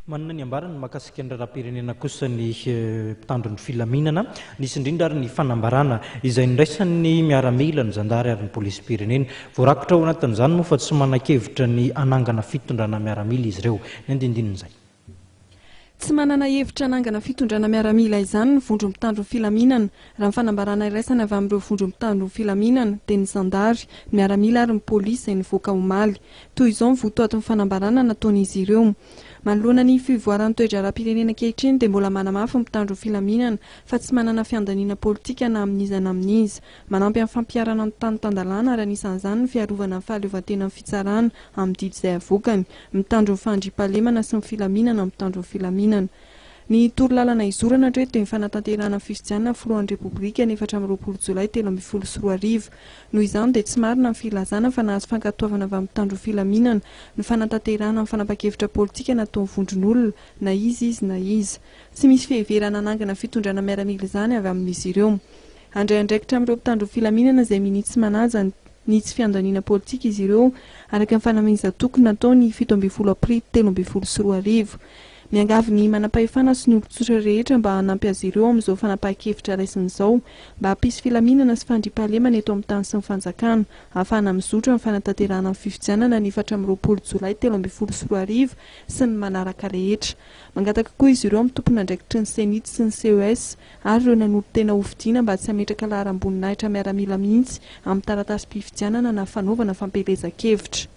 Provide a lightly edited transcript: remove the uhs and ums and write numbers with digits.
Manana ny ambarany mahakasika ny raharaham-pirenena kosa ny mpitandron'ny filaminana, nisy indrindra ary ny fanambarana izay niraisan'ny miaramila ny zandary ary ny polisym-pirenena. Voarakotra ao anatin'izany moa fa tsy manan-kevitra ny anangana fitondrana miaramila izy ireo. Ny andindinin'izay. Tsy manana hevitra anangana fitondrana miaramila izany ny vondro mitandron'ny filaminana. Raha ny fanambarana iraisana avy amin'ireo vondro mitandron'ny filaminana dia ny zandary, ny miaramila ary ny polisy izay nivoaka omaly. Toy izao ny votoatin'ny fanambarana nataon'izy ireo. Manoloana ny fivoaran'ny toetra ara-pirenena ankehitriny dia mbola manamafy mitandro filaminana fa tsy manana fiandaniana politika na amin'iza na amin'iza. Manampy amin'ny fampiarana ny tany tandalana ary anisan'izany ny fiarovana ny fahaleovantenan'ny fitsarana amin'ny didy izay avokany, mitandro ny fandriam-pahalemana sy ny filaminana mitandro ny filaminana. Ny torolalana izorana hatreto dia ny fanatanterahana fifidianana filohan'ny repoblika ny 4 Jolay 2024. Noho izany dia tsy marina ny filazana fa nahazo fankatoavana avy amin'ny mitandro filaminana ny fanatanterahana ny fanapa-kevitra politika nataon'ny vondron'olona na izy na izy. Tsy misy fiheverana anangana fitondrana miaramila izany avy amin'izy ireo. Handray andraikitra amin'ireo mpitandro filaminana izay minitsy manaja ny tsy fiandaniana politika izy ireo araka ny fanamezan-tokony nataony 17 Aprily 2024. Miangavy ny manam-pahefana sy ny olon-tsotra rehetra mba hanampy azy ireo amin'izao fanapahan-kevitra raisin'izao mba hampisy filaminana sy fandriam-pahalemana eto amin'ny tany sy ny fanjakana, ahafahana mizotra amin'ny fanatanterahana ny fifidianana ny 4 Jolay 2024 sy ny manaraka rehetra. Mangataka koa izy ireo amin'ny tompon'andraikitry ny senity sy ny CES ary ireo nanolo-tena hofidiana mba tsy hametraka laharam-boninahitra miaramila mihitsy amin'ny taratasy-pifidianana na fanaovana fampelezan-kevitra.